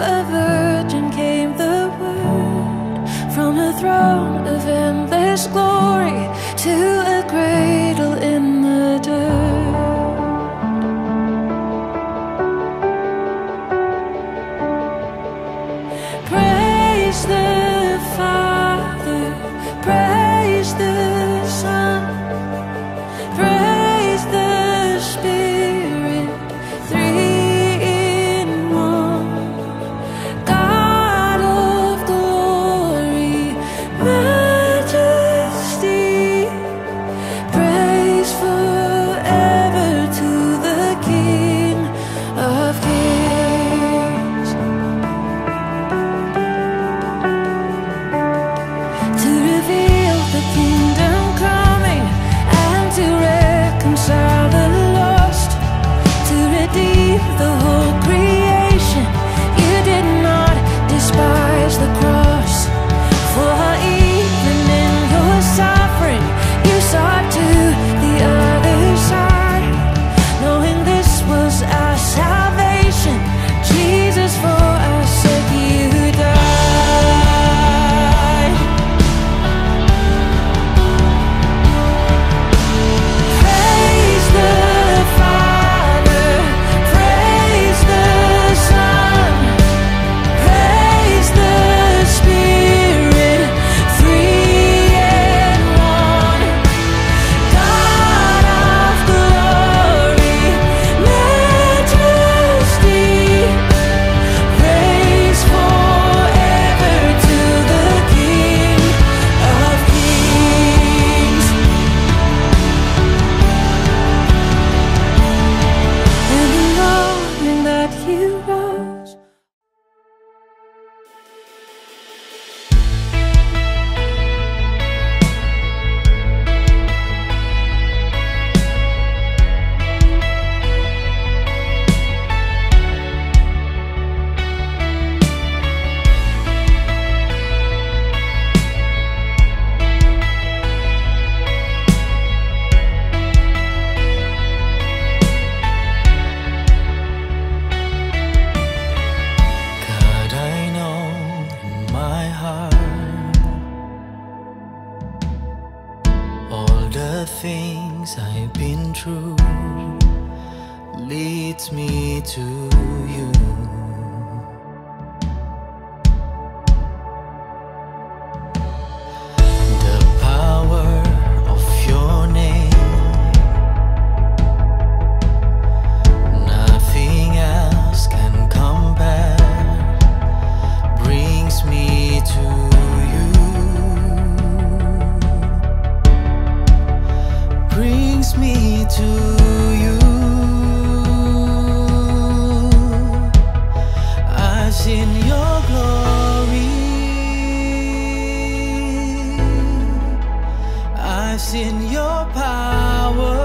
a virgin came the word, from a throne of endless glory to a cradle in the dirt. Praise the Father, praise the Son, praise the Spirit, three in one. God of glory, majesty, praise forever to the King of Kings. To reveal the kingdom coming and to reconcile the lost, to redeem the whole creation. You did not despise the cross, for even in your suffering you saw to the other side, knowing this was our salvation. Jesus, for our sake you died. Praise the Father, praise the Son, praise the Spirit, three in one. God of glory, majesty, praise forever to the King of Kings. In the morning that you rose, God, I know in my heart all the things I've been through leads me to you. The power of your name, nothing else can compare, brings me to you, brings me to you. I've seen your glory, I've seen your power,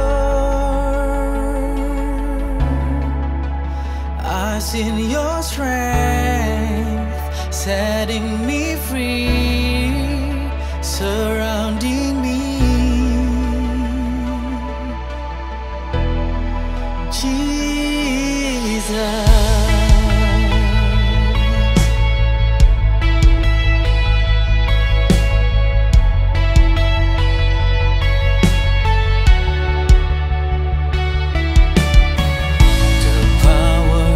I've seen your strength setting me free, surrounding me. Jesus, the power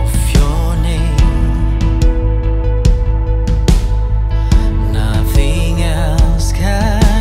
of your name, nothing else can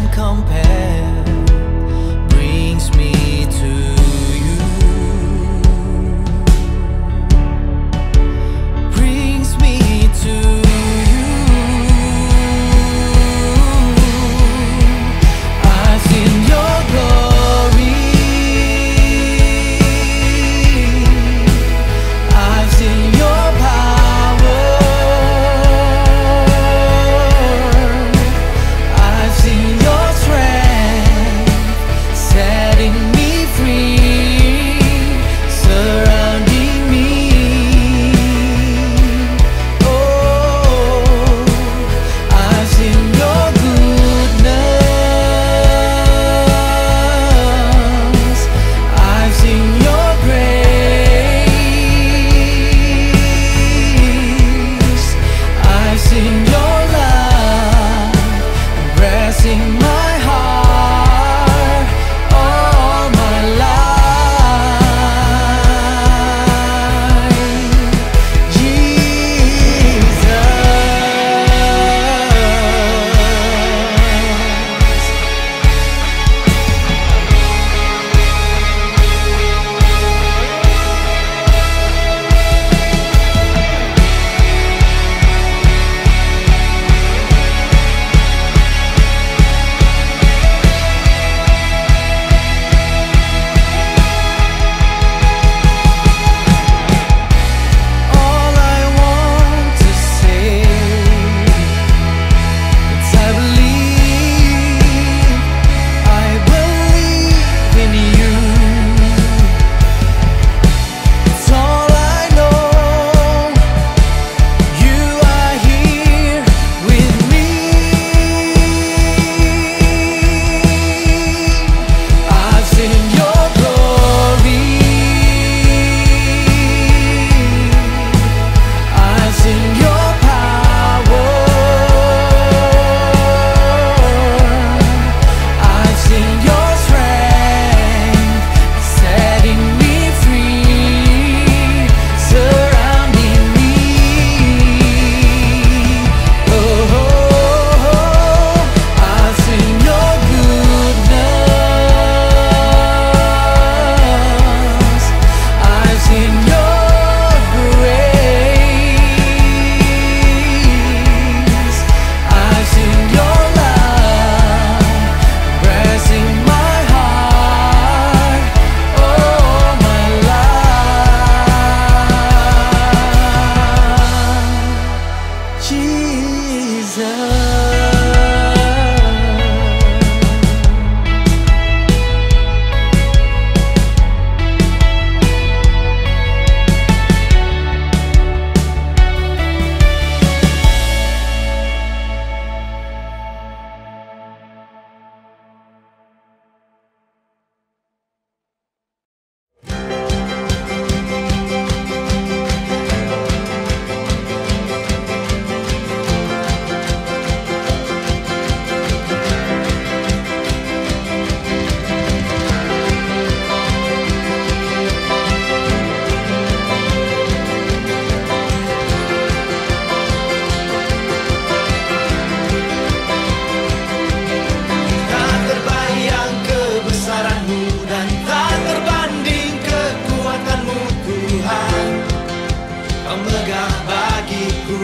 megah bagiku.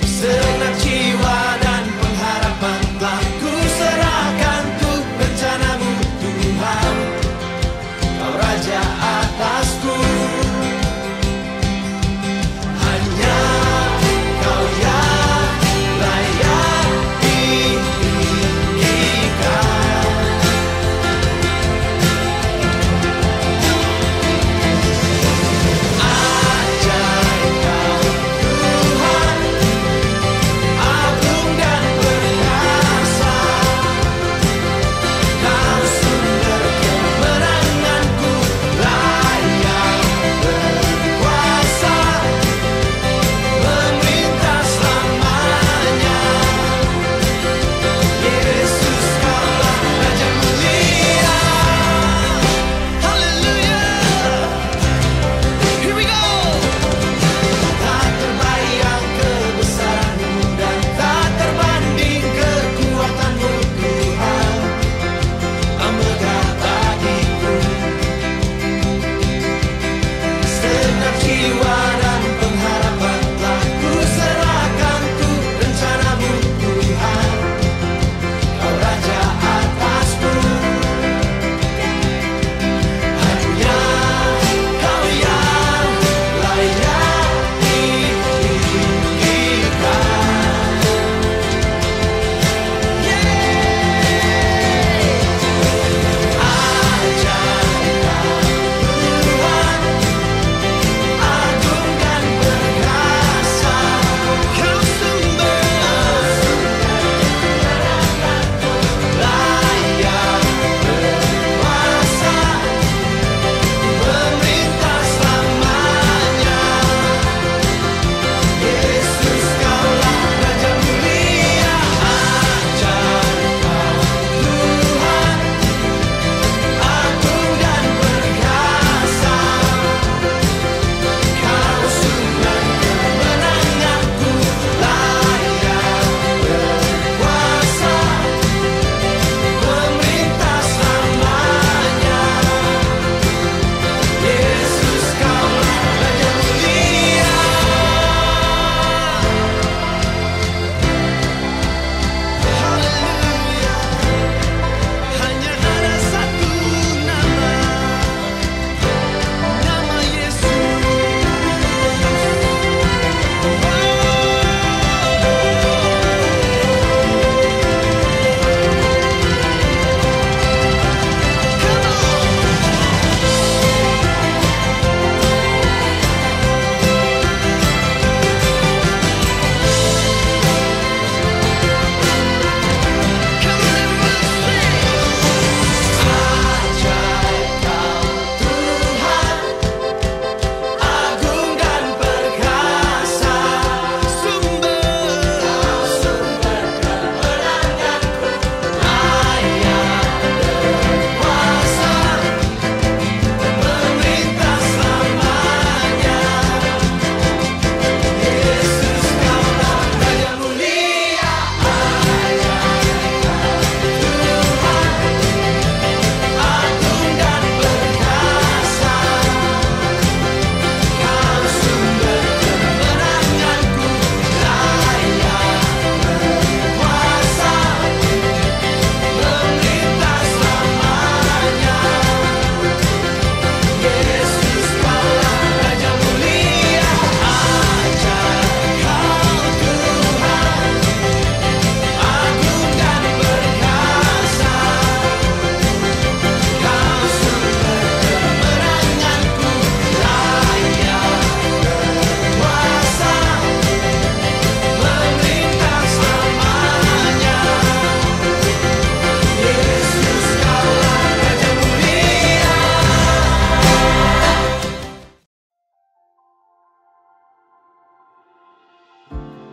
Segenap jiwa dan pengharapan telah ku serahkan untuk rencanamu Tuhan. Kau Raja atasku. Hanya Kau yang layak ditinggikan. Ajaib Kau Tuhan, agung dan perkasa. Kau sumber kemenanganku, layak berkuasa, memerintah selamanya. Yesus Kaulah Raja mulia. Haleluya. Here we go. Tak terbayang kebesaran-Mu dan tak terbanding kekuatan-Mu Tuhan. Megah bagiku. Segenap jiwa dan pengharapan telah ku serahkan untuk rencana-Mu Tuhan. Kau Raja atasku. Hanya Kau yang layak ditinggikan. Ajaib Kau Tuhan, agung dan perkasa. Kau sumber layak berkuasa, memerintah selamanya. Yesus Kaulah Raja mulia. Ajaib Kau Tuhan, agung dan perkasa. Kau sumber kemenanganku, layak berkuasa, memerintah selamanya. Yesus Kaulah Raja mulia. Haleluya. Hanya ada satu nama, nama Yesus. Ajaib Kau Tuhan, agung dan perkasa. Sumber kemenanganku, layak berkuasa, memerintah selamanya. Yesus Kaulah Raja mulia. Ajaib Kau Tuhan, agung dan perkasa. Kau sumber kemenanganku, layak berkuasa, memerintah selamanya. Yesus Kaulah Raja mulia. Ajaib Kau Tuhan, agung dan perkasa. Kau sumber kemenanganku, layak berkuasa, memerintah selamanya. Yesus Kaulah Raja mulia.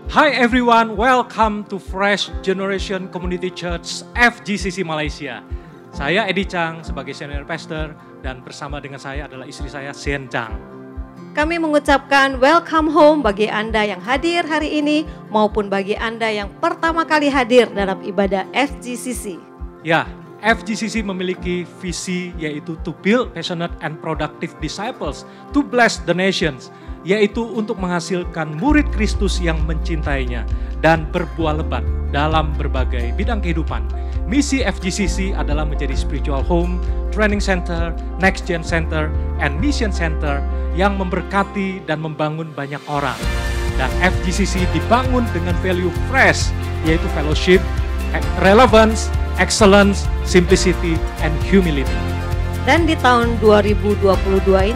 Hi everyone, welcome to Fresh Generation Community Church FGCC Malaysia. Saya Edi Chang sebagai senior pastor dan bersama dengan saya adalah istri saya Sien Chang. Kami mengucapkan welcome home bagi Anda yang hadir hari ini maupun bagi Anda yang pertama kali hadir dalam ibadah FGCC. Ya, FGCC memiliki visi yaitu to build passionate and productive disciples to bless the nations, yaitu untuk menghasilkan murid Kristus yang mencintainya dan berbuah lebat dalam berbagai bidang kehidupan. Misi FGCC adalah menjadi spiritual home, training center, next gen center, and mission center yang memberkati dan membangun banyak orang. Dan FGCC dibangun dengan value fresh, yaitu fellowship, relevance, excellence, simplicity, and humility. Dan di tahun 2022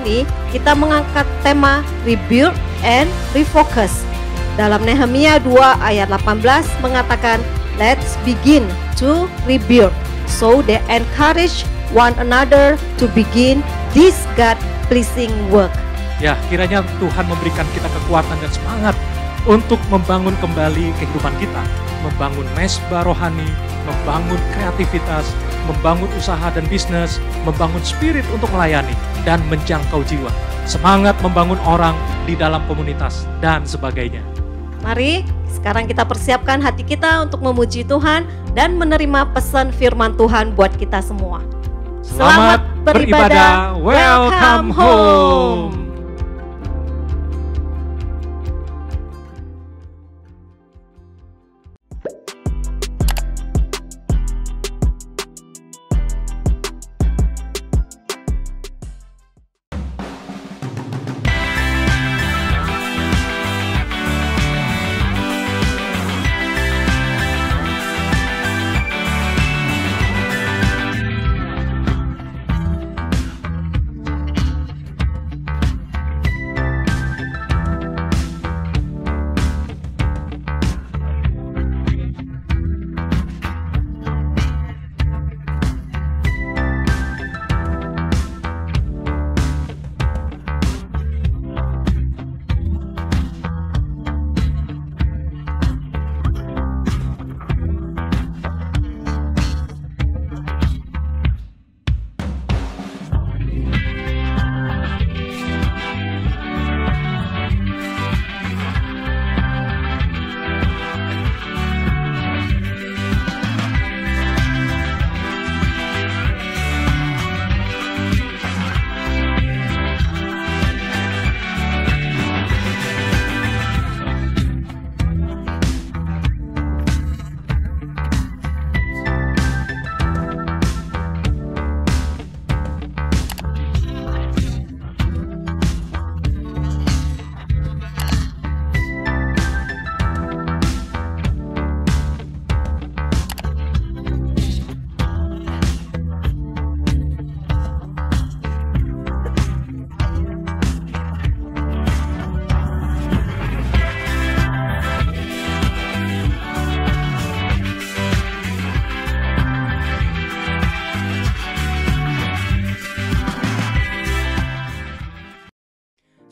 ini kita mengangkat tema Rebuild and Refocus. Dalam Nehemia 2 ayat 18 mengatakan, let's begin to rebuild. So they encourage one another to begin this God-pleasing work. Ya, kiranya Tuhan memberikan kita kekuatan dan semangat untuk membangun kembali kehidupan kita, membangun mesbah rohani, membangun kreativitas, membangun usaha dan bisnis, membangun spirit untuk melayani dan menjangkau jiwa, semangat membangun orang di dalam komunitas dan sebagainya. Mari sekarang kita persiapkan hati kita untuk memuji Tuhan dan menerima pesan firman Tuhan buat kita semua. Selamat beribadah, welcome home.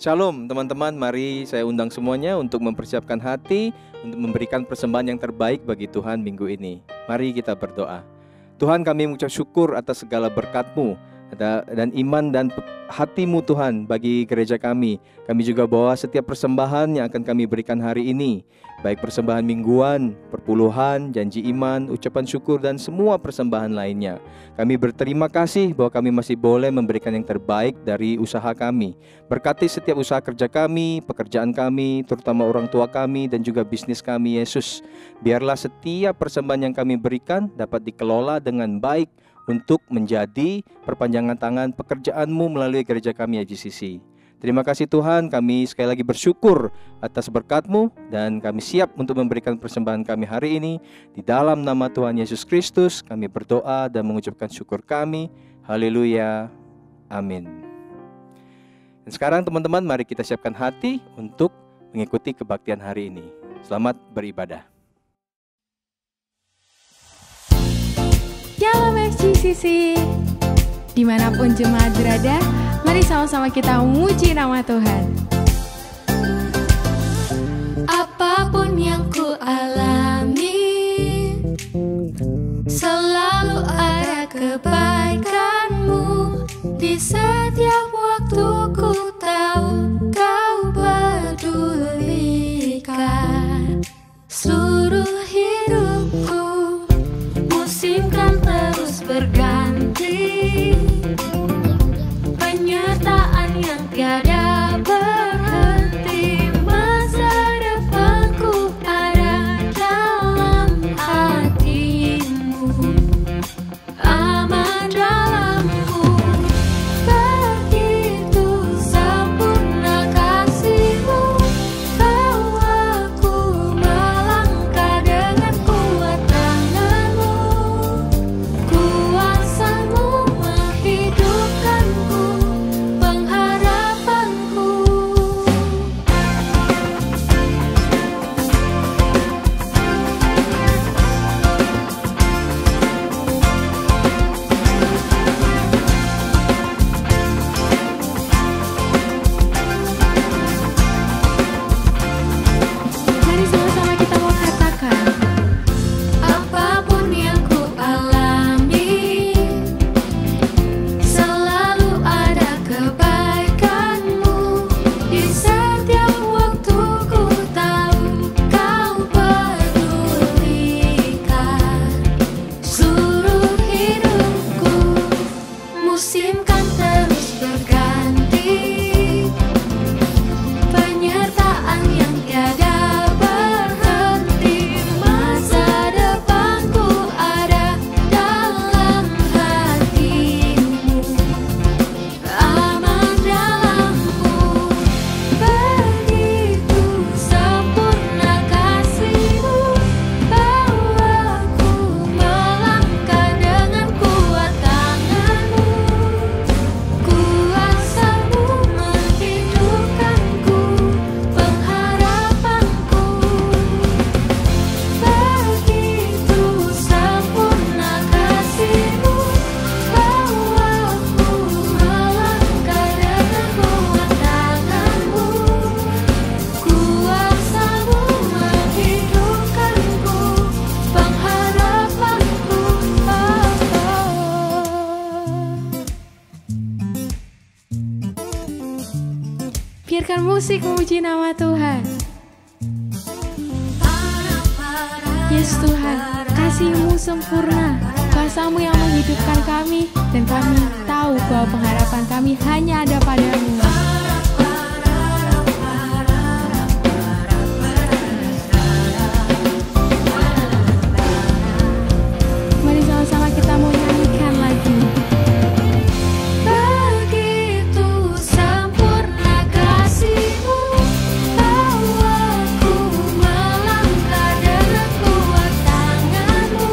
Shalom teman-teman, mari saya undang semuanya untuk mempersiapkan hati untuk memberikan persembahan yang terbaik bagi Tuhan minggu ini. Mari kita berdoa. Tuhan, kami mengucap syukur atas segala berkat-Mu dan iman dan hati-Mu Tuhan bagi gereja kami. Kami juga bawa setiap persembahan yang akan kami berikan hari ini, baik persembahan mingguan, perpuluhan, janji iman, ucapan syukur, dan semua persembahan lainnya. Kami berterima kasih bahwa kami masih boleh memberikan yang terbaik dari usaha kami. Berkati setiap usaha kerja kami, pekerjaan kami, terutama orang tua kami dan juga bisnis kami, Yesus. Biarlah setiap persembahan yang kami berikan dapat dikelola dengan baik untuk menjadi perpanjangan tangan pekerjaan-Mu melalui gereja kami FGCC. Terima kasih Tuhan, kami sekali lagi bersyukur atas berkat-Mu dan kami siap untuk memberikan persembahan kami hari ini. Di dalam nama Tuhan Yesus Kristus kami berdoa dan mengucapkan syukur kami. Haleluya. Amin. Dan sekarang teman-teman, mari kita siapkan hati untuk mengikuti kebaktian hari ini. Selamat beribadah. Shalom FGCC, dimanapun jemaat berada, mari sama-sama kita memuji nama Tuhan. Apapun yang ku alami, selalu ada kebaikan-Mu. Di setiap waktu ku tahu Kau pedulikan seluruh hidupku. Musim kan terus berganti, Biarkan musik memuji nama Tuhan. Yes Tuhan, kasih-Mu sempurna, kuasa-Mu yang menghidupkan kami, dan kami tahu bahwa pengharapan kami hanya ada pada-Mu. Mari sama-sama kita mau nyanyikan lagi. Begitu sempurna kasih-Mu, bawaku melangkah dengan kuat tangan-Mu,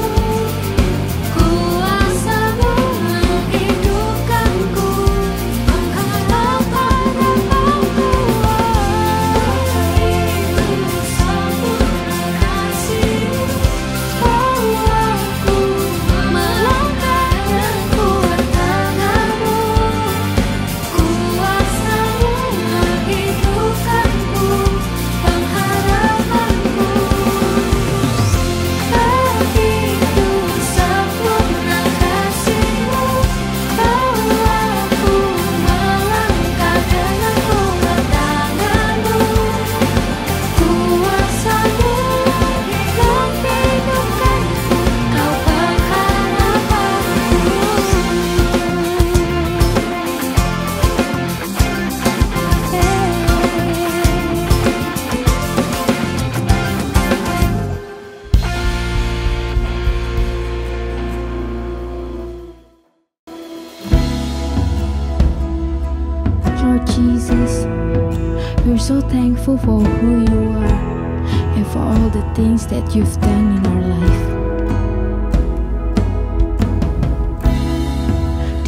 kuasa-Mu menghidupkanku, pengharapan harapanku. Begitu sempurna kasih-Mu, bawaku melangkah dengan kuat tangan-Mu, kuasa-Mu menghidupkanku, pengharapanku. Begitu sempurna kasih-Mu, bawaku melangkah dengan kuat tangan-Mu, kuasa-Mu menghidupkanku, Kau pengharapanku. Lord Jesus, we're so thankful for who you are and for all the things that you've done in our life.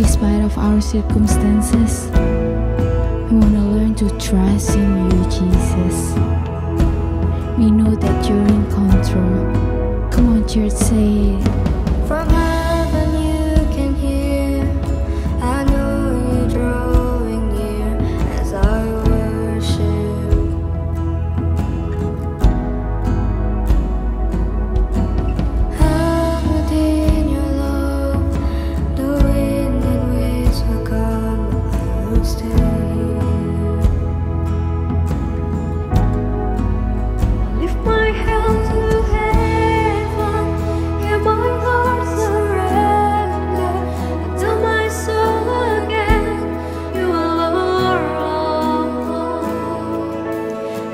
Despite of our circumstances, we want to learn to trust in you, Jesus. We know that you're in control. Come on, church, say it. From heaven you can hear, I know you're drawing near as I worship. Held within your love, the wind and waves will come, I will stay. Lift my hands to heaven, hear my heart surrender, and tell my soul again, you are Lord.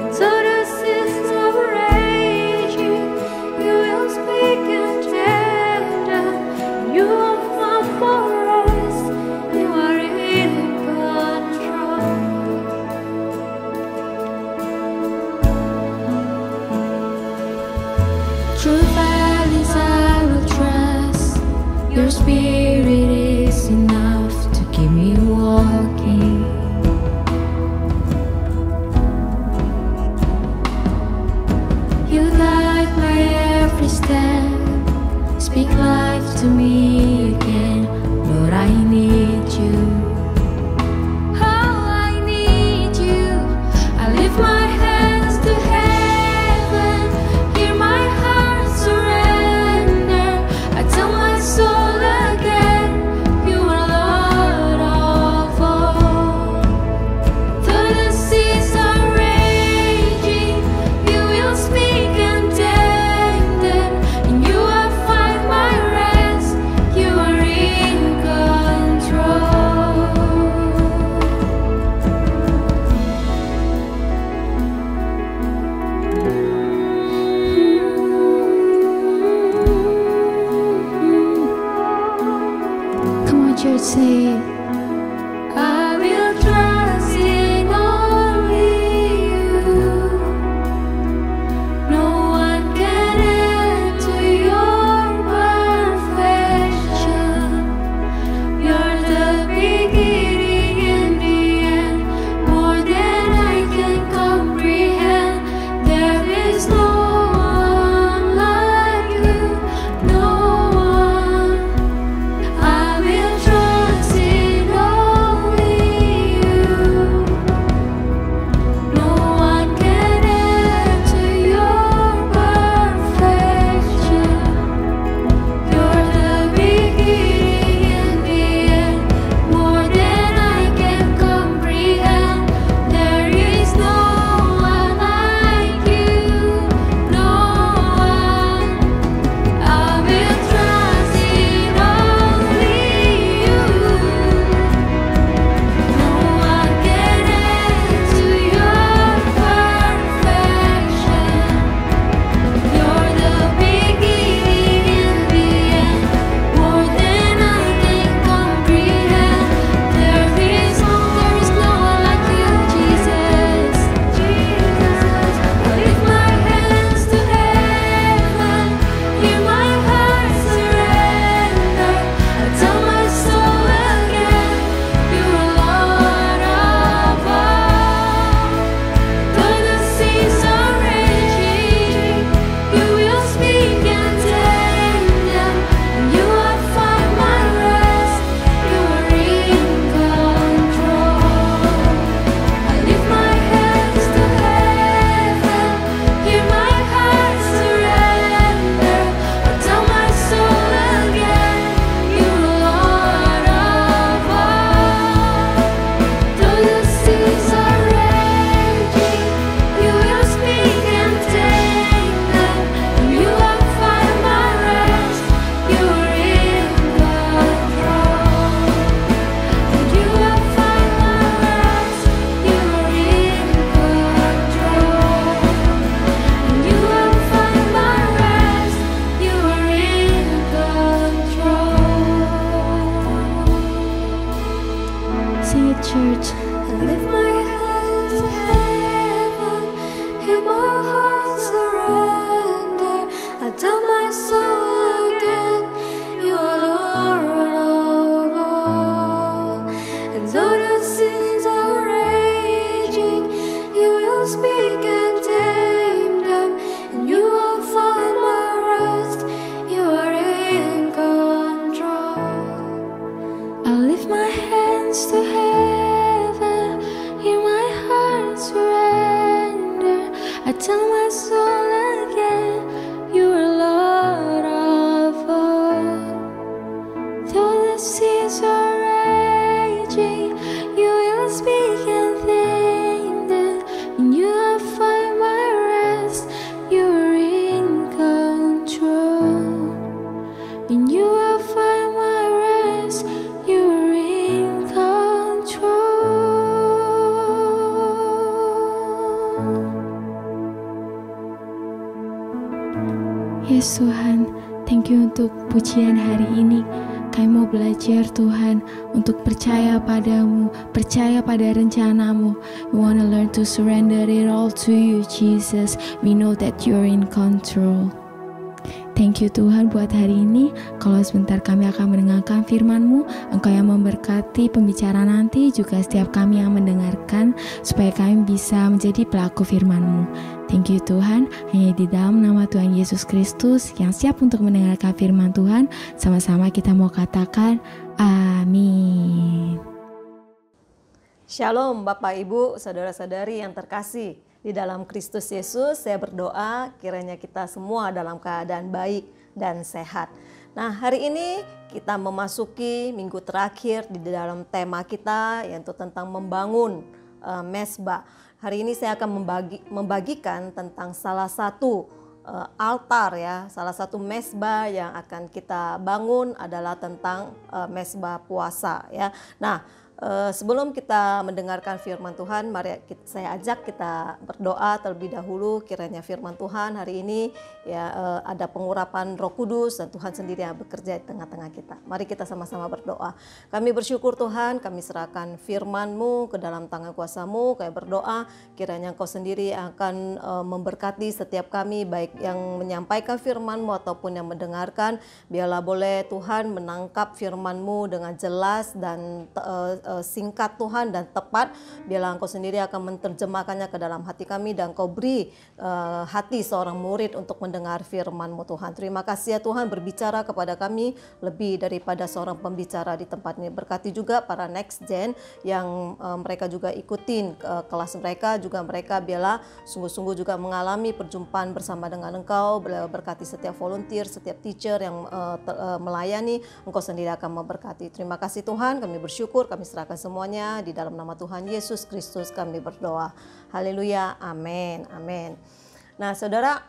And so the seas are raging, you will speak and tender, and you will fight for us, you are in control. Through valleys I will trust, your spirit is enough to keep me walking. You guide my every step, speak life to me again, Lord I need you. Oh, I need you. I lift my hands to heaven, hear my heart surrender. I tell my soul again, you are Lord of all. Though the seas are raging, you will speak and tame them, and you will find my rest, I tell my soul again, you are Lord of all. Though the seas are raging, you will speak and think that in you I find my rest. You are in control. In you I find my rest. You are in control. Yes Tuhan, thank you untuk pujian hari ini. Kami mau belajar Tuhan untuk percaya padamu, percaya pada rencanamu. We want to learn to surrender it all to you Jesus. We know that you're in control. Thank you Tuhan buat hari ini. Kalau sebentar kami akan mendengarkan firman-Mu, Engkau yang memberkati pembicara nanti, juga setiap kami yang mendengarkan, supaya kami bisa menjadi pelaku firman-Mu. Thank you Tuhan, hanya di dalam nama Tuhan Yesus Kristus yang siap untuk mendengarkan firman Tuhan, sama-sama kita mau katakan amin. Shalom Bapak Ibu, saudara-saudari yang terkasih. Di dalam Kristus Yesus saya berdoa kiranya kita semua dalam keadaan baik dan sehat. Nah, hari ini kita memasuki minggu terakhir di dalam tema kita, yaitu tentang membangun mesbah. Hari ini saya akan membagikan tentang salah satu altar ya, salah satu mesbah yang akan kita bangun adalah tentang mesbah puasa ya. Nah, sebelum kita mendengarkan firman Tuhan, mari saya ajak kita berdoa terlebih dahulu. Kiranya firman Tuhan hari ini ya ada pengurapan Roh Kudus dan Tuhan sendiri yang bekerja di tengah-tengah kita. Mari kita sama-sama berdoa. Kami bersyukur Tuhan, kami serahkan firman-Mu ke dalam tangan kuasa-Mu. Kami berdoa kiranya Engkau sendiri akan memberkati setiap kami, baik yang menyampaikan firman-Mu ataupun yang mendengarkan. Biarlah boleh Tuhan menangkap firman-Mu dengan jelas dan singkat Tuhan dan tepat. Biarlah Engkau sendiri akan menerjemahkannya ke dalam hati kami dan Engkau beri hati seorang murid untuk mendengar firman-Mu Tuhan. Terima kasih ya Tuhan, berbicara kepada kami lebih daripada seorang pembicara di tempat ini. Berkati juga para next gen yang mereka juga ikutin kelas mereka, juga mereka biarlah sungguh-sungguh juga mengalami perjumpaan bersama dengan Engkau. Berkati setiap volunteer, setiap teacher yang melayani, Engkau sendiri akan memberkati. Terima kasih Tuhan, kami bersyukur, kami serahkan semuanya di dalam nama Tuhan Yesus Kristus kami berdoa. Haleluya, amin, amin. Nah saudara,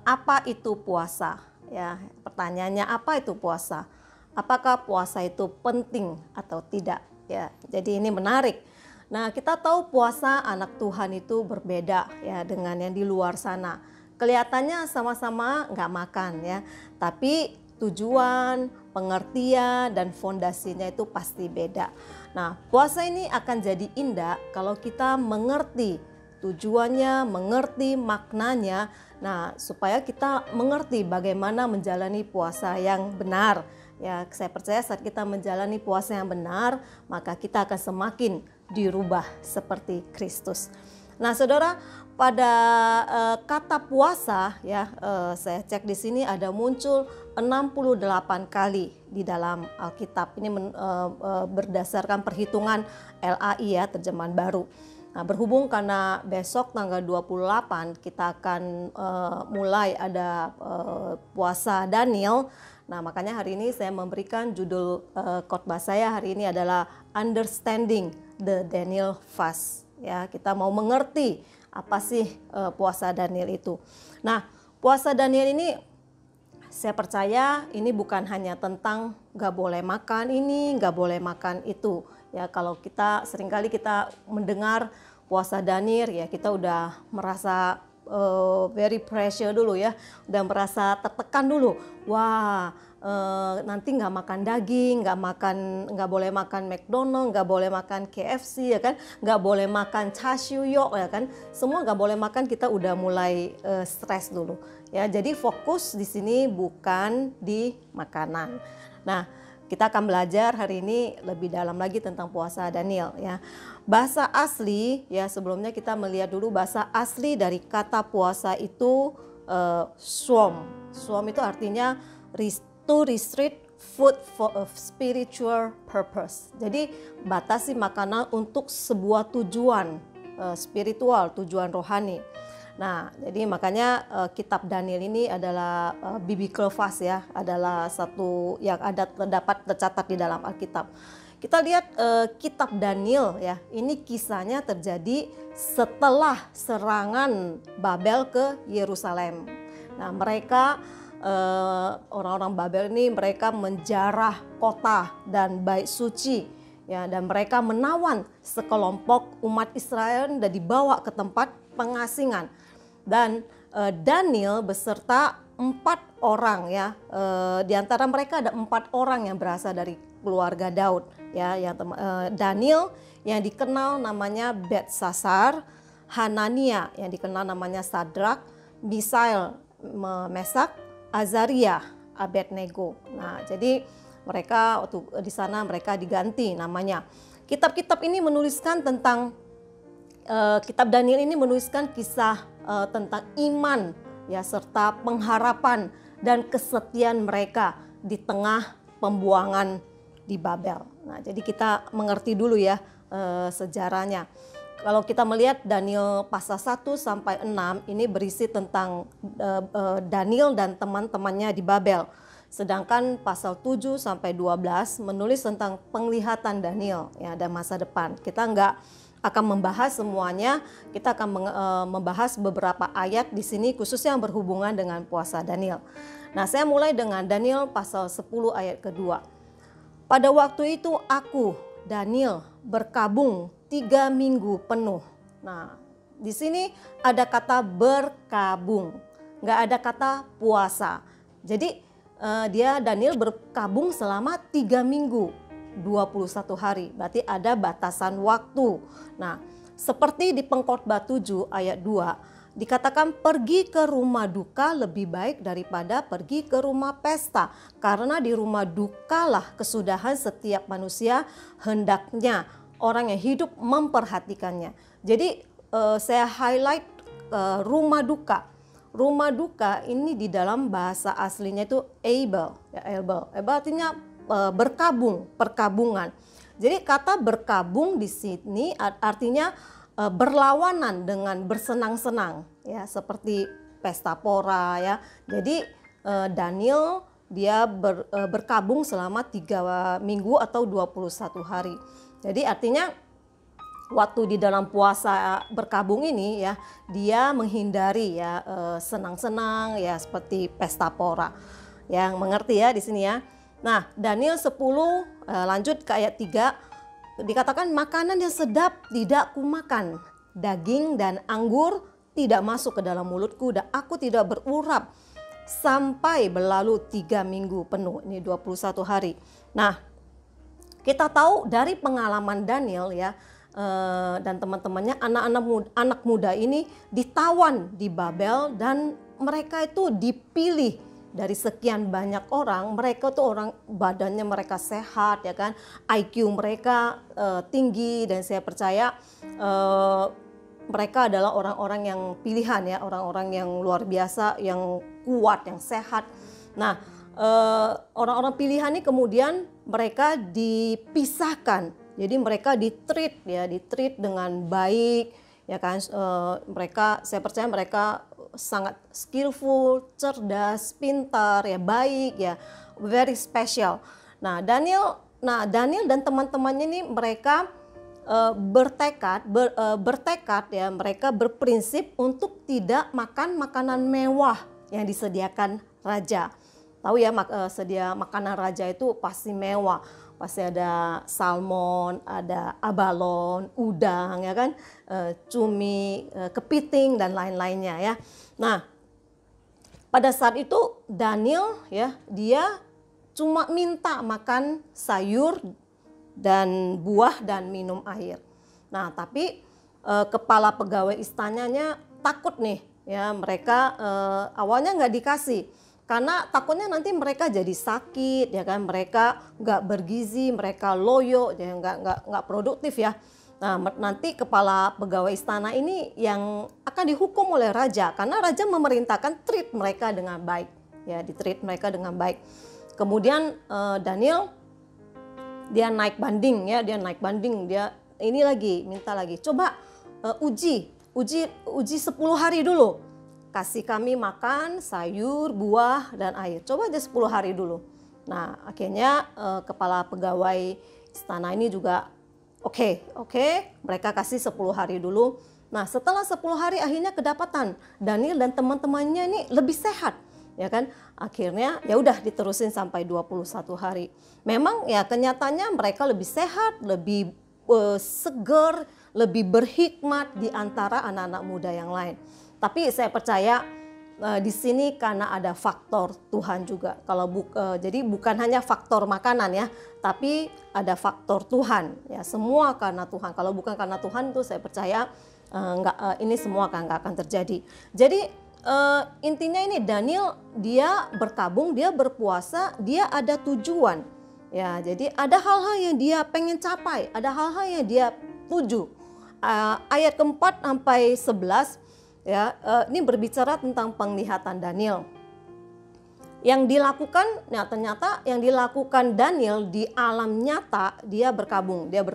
apa itu puasa? Ya, pertanyaannya apa itu puasa? Apakah puasa itu penting atau tidak? Ya, jadi ini menarik. Nah kita tahu puasa anak Tuhan itu berbeda ya dengan yang di luar sana. Kelihatannya sama-sama nggak makan ya, tapi tujuan, pengertian, dan fondasinya itu pasti beda. Nah, puasa ini akan jadi indah kalau kita mengerti tujuannya, mengerti maknanya. Nah, supaya kita mengerti bagaimana menjalani puasa yang benar. Ya, saya percaya saat kita menjalani puasa yang benar, maka kita akan semakin dirubah seperti Kristus. Nah, saudara, pada kata puasa ya, saya cek di sini ada muncul 68 kali di dalam Alkitab. Ini berdasarkan perhitungan LAI ya, terjemahan baru. Nah, berhubung karena besok tanggal 28 kita akan mulai ada puasa Daniel. Nah, makanya hari ini saya memberikan judul khotbah saya hari ini adalah Understanding the Daniel Fast. Ya, kita mau mengerti apa sih puasa Daniel itu. Nah, puasa Daniel ini saya percaya ini bukan hanya tentang gak boleh makan ini, gak boleh makan itu. Ya, kalau kita seringkali kita mendengar puasa Daniel ya kita udah merasa very pressure dulu ya, udah merasa tertekan dulu. Wah, nanti nggak makan daging, nggak boleh makan McDonald, nggak boleh makan KFC ya kan, nggak boleh makan char siu yok ya kan, semua nggak boleh makan, kita udah mulai stres dulu ya. Jadi fokus di sini bukan di makanan. Nah, kita akan belajar hari ini lebih dalam lagi tentang puasa Daniel ya. Bahasa asli ya, sebelumnya kita melihat dulu bahasa asli dari kata puasa itu swom. Swom itu artinya to restrict food for a spiritual purpose. Jadi batasi makanan untuk sebuah tujuan spiritual, tujuan rohani. Nah, jadi makanya kitab Daniel ini adalah biblical verse ya, adalah satu yang tercatat di dalam Alkitab. Kita lihat kitab Daniel ya, ini kisahnya terjadi setelah serangan Babel ke Yerusalem. Nah, mereka orang-orang Babel ini mereka menjarah kota dan bait suci ya, dan mereka menawan sekelompok umat Israel dan dibawa ke tempat pengasingan. Dan Daniel beserta 4 orang ya, di antara mereka ada 4 orang yang berasal dari keluarga Daud ya, yang Daniel yang dikenal namanya Belsasar, Hanania yang dikenal namanya Sadrak, Misael, Mesak, Azaria, Abednego. Nah, jadi mereka waktu di sana mereka diganti namanya. Kitab-kitab ini menuliskan tentang kitab Daniel ini menuliskan kisah tentang iman ya, serta pengharapan dan kesetiaan mereka di tengah pembuangan di Babel. Nah, jadi kita mengerti dulu ya sejarahnya. Kalau kita melihat Daniel pasal 1 sampai 6 ini berisi tentang Daniel dan teman-temannya di Babel. Sedangkan pasal 7 sampai 12 menulis tentang penglihatan Daniel ya, dan masa depan. Kita nggak akan membahas semuanya, kita akan membahas beberapa ayat di sini khususnya yang berhubungan dengan puasa Daniel. Nah, saya mulai dengan Daniel pasal 10 ayat kedua. Pada waktu itu aku, Daniel, berkabung 3 minggu penuh. Nah, di sini ada kata berkabung, nggak ada kata puasa. Jadi dia Daniel berkabung selama 3 minggu. 21 hari, berarti ada batasan waktu. Nah, seperti di Pengkhotbah 7 ayat 2, dikatakan pergi ke rumah duka lebih baik daripada pergi ke rumah pesta. Karena di rumah dukalah kesudahan setiap manusia, hendaknya orang yang hidup memperhatikannya. Jadi saya highlight rumah duka. Rumah duka ini di dalam bahasa aslinya itu Abel. Ya, Abel artinya berkabung, perkabungan. Jadi kata berkabung di sini artinya berlawanan dengan bersenang-senang ya, seperti pesta pora ya. Jadi Daniel dia berkabung selama 3 minggu atau 21 hari. Jadi artinya waktu di dalam puasa berkabung ini ya, dia menghindari ya senang-senang ya, seperti pesta pora. Yang mengerti ya di sini ya. Nah, Daniel 10 lanjut ke ayat 3, dikatakan makanan yang sedap tidak kumakan, daging dan anggur tidak masuk ke dalam mulutku, dan aku tidak berurap sampai berlalu 3 minggu penuh. Ini 21 hari. Nah, kita tahu dari pengalaman Daniel ya, dan teman-temannya, anak muda ini ditawan di Babel, dan mereka itu dipilih dari sekian banyak orang. Mereka tuh orang badannya mereka sehat ya kan, IQ mereka tinggi, dan saya percaya mereka adalah orang-orang yang pilihan ya, orang-orang yang luar biasa, yang kuat, yang sehat. Nah, orang-orang pilihan ini kemudian mereka dipisahkan. Jadi mereka ditreat dengan baik ya kan. Mereka, saya percaya mereka sangat skillful, cerdas, pintar, ya baik ya, very special. Nah, Daniel dan teman-temannya ini mereka bertekad ya, mereka berprinsip untuk tidak makan makanan mewah yang disediakan raja. Tahu ya, sedia makanan raja itu pasti mewah. Pasti ada salmon, ada abalon, udang ya kan, cumi, kepiting dan lain-lainnya ya. Nah, pada saat itu Daniel ya, dia cuma minta makan sayur dan buah dan minum air. Nah, tapi kepala pegawai istananya takut nih ya, mereka awalnya nggak dikasih. Karena takutnya nanti mereka jadi sakit ya kan, mereka nggak bergizi, mereka loyo, ya nggak produktif ya. Nah, nanti kepala pegawai istana ini yang akan dihukum oleh raja, karena raja memerintahkan treat mereka dengan baik ya, ditreat mereka dengan baik. Kemudian Daniel dia naik banding ya, dia ini lagi minta lagi, coba uji 10 hari dulu. Kasih kami makan sayur, buah, dan air. Coba aja 10 hari dulu. Nah, akhirnya kepala pegawai istana ini juga oke, mereka kasih 10 hari dulu. Nah, setelah 10 hari akhirnya kedapatan Daniel dan teman-temannya ini lebih sehat, ya kan? Akhirnya ya udah diterusin sampai 21 hari. Memang ya kenyataannya mereka lebih sehat, lebih seger, lebih berhikmat di antara anak-anak muda yang lain. Tapi saya percaya di sini karena ada faktor Tuhan juga. Jadi bukan hanya faktor makanan ya, tapi ada faktor Tuhan. Ya, semua karena Tuhan. Kalau bukan karena Tuhan itu saya percaya ini semua nggak akan terjadi. Jadi intinya ini Daniel dia berkabung, dia berpuasa, dia ada tujuan. Ya, jadi ada hal-hal yang dia pengen capai, ada hal-hal yang dia tuju. Ayat keempat sampai 11 ya, ini berbicara tentang penglihatan Daniel. Yang dilakukan, nah ternyata yang dilakukan Daniel di alam nyata, dia berkabung, dia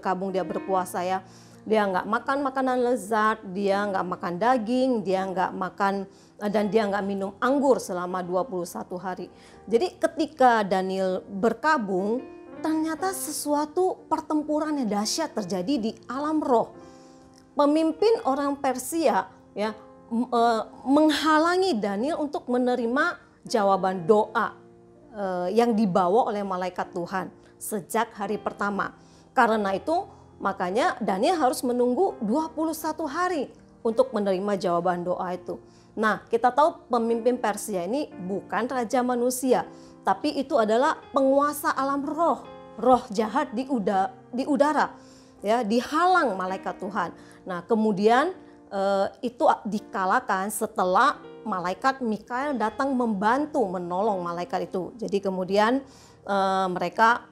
berpuasa ya. Dia nggak makan makanan lezat, dia nggak makan daging, dia nggak makan dan dia nggak minum anggur selama 21 hari. Jadi ketika Daniel berkabung, ternyata sesuatu pertempuran yang dahsyat terjadi di alam roh. Pemimpin orang Persia ya menghalangi Daniel untuk menerima jawaban doa yang dibawa oleh malaikat Tuhan sejak hari pertama. Karena itu makanya Daniel harus menunggu 21 hari untuk menerima jawaban doa itu. Nah, kita tahu pemimpin Persia ini bukan raja manusia, tapi itu adalah penguasa alam roh, roh jahat di udara, ya, dihalang malaikat Tuhan. Nah, kemudian itu dikalahkan setelah malaikat Mikael datang membantu menolong malaikat itu. Jadi kemudian mereka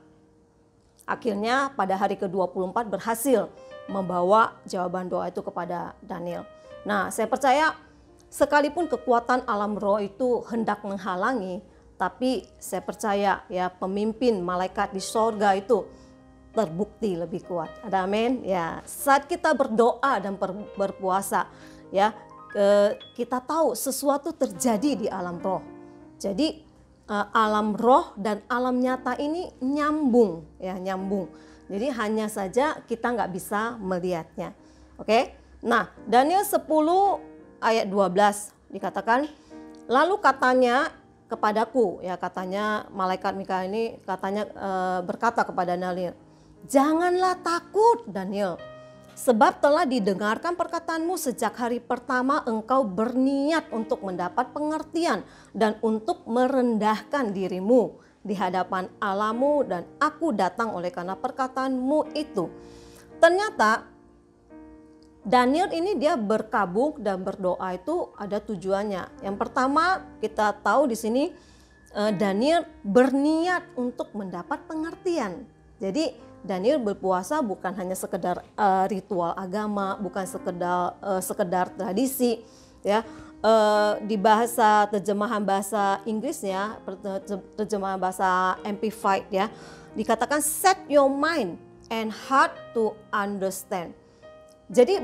akhirnya pada hari ke-24 berhasil membawa jawaban doa itu kepada Daniel. Nah, saya percaya sekalipun kekuatan alam roh itu hendak menghalangi, tapi saya percaya ya pemimpin malaikat di sorga itu terbukti lebih kuat. Ada amin? Ya, saat kita berdoa dan berpuasa ya, kita tahu sesuatu terjadi di alam roh. Jadi alam roh dan alam nyata ini nyambung ya, nyambung. Jadi hanya saja kita nggak bisa melihatnya. Oke? Nah, Daniel 10 ayat 12 dikatakan, lalu katanya kepadaku, ya katanya malaikat Mikael ini katanya berkata kepada Daniel, janganlah takut Daniel, sebab telah didengarkan perkataanmu sejak hari pertama engkau berniat untuk mendapat pengertian dan untuk merendahkan dirimu di hadapan Allahmu, dan aku datang oleh karena perkataanmu itu. Ternyata Daniel ini dia berkabung dan berdoa itu ada tujuannya. Yang pertama kita tahu di sini Daniel berniat untuk mendapat pengertian. Jadi Daniel berpuasa bukan hanya sekedar ritual agama, bukan sekedar tradisi, ya. Di terjemahan bahasa Inggrisnya, terjemahan bahasa Amplified ya, dikatakan set your mind and heart to understand. Jadi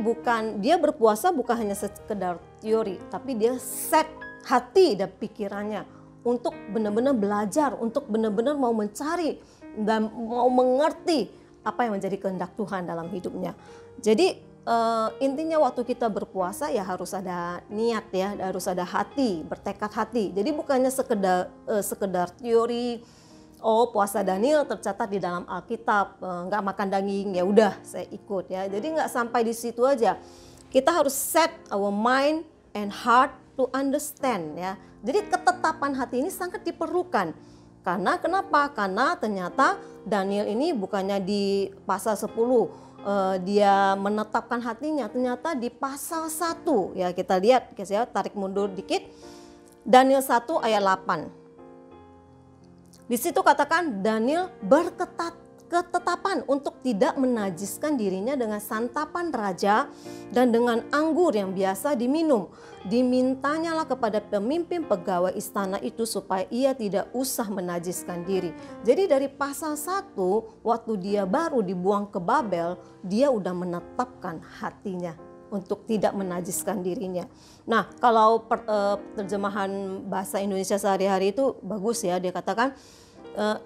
dia berpuasa bukan hanya sekedar teori, tapi dia set hati dan pikirannya untuk benar-benar belajar, untuk benar-benar mau mencari dan mau mengerti apa yang menjadi kehendak Tuhan dalam hidupnya. Jadi intinya waktu kita berpuasa ya harus ada niat ya, harus ada hati, bertekad hati. Jadi bukannya sekedar teori, oh puasa Daniel tercatat di dalam Alkitab, nggak makan daging, ya udah saya ikut ya. Jadi nggak sampai di situ aja. Kita harus set our mind and heart to understand ya. Jadi ketetapan hati ini sangat diperlukan. Karena kenapa? Karena ternyata Daniel ini bukannya di pasal 10 dia menetapkan hatinya, ternyata di pasal 1 ya, kita lihat, saya tarik mundur dikit. Daniel 1 ayat 8. Di situ katakan Daniel ketetapan untuk tidak menajiskan dirinya dengan santapan raja dan dengan anggur yang biasa diminum. Dimintanyalah kepada pemimpin pegawai istana itu supaya ia tidak usah menajiskan diri. Jadi dari pasal 1 waktu dia baru dibuang ke Babel, dia udah menetapkan hatinya. untuk tidak menajiskan dirinya. Nah, kalau terjemahan bahasa Indonesia sehari-hari itu bagus ya, dia katakan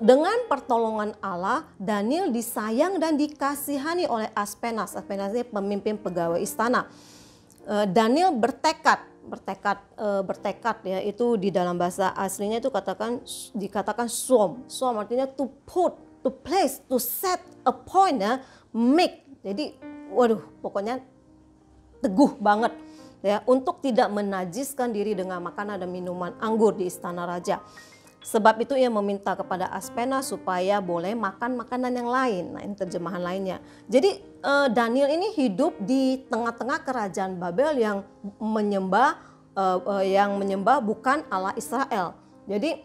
dengan pertolongan Allah, Daniel disayang dan dikasihani oleh Aspenas. Aspenas ini pemimpin pegawai istana. Daniel bertekad ya, itu di dalam bahasa aslinya itu dikatakan swom artinya to put, to place, to set, appoint ya, make. Jadi waduh, pokoknya teguh banget ya untuk tidak menajiskan diri dengan makanan dan minuman anggur di istana raja. Sebab itu ia meminta kepada Aspenas supaya boleh makan makanan yang lain. Nah, ini terjemahan lainnya. Jadi Daniel ini hidup di tengah-tengah kerajaan Babel yang menyembah bukan Allah Israel. Jadi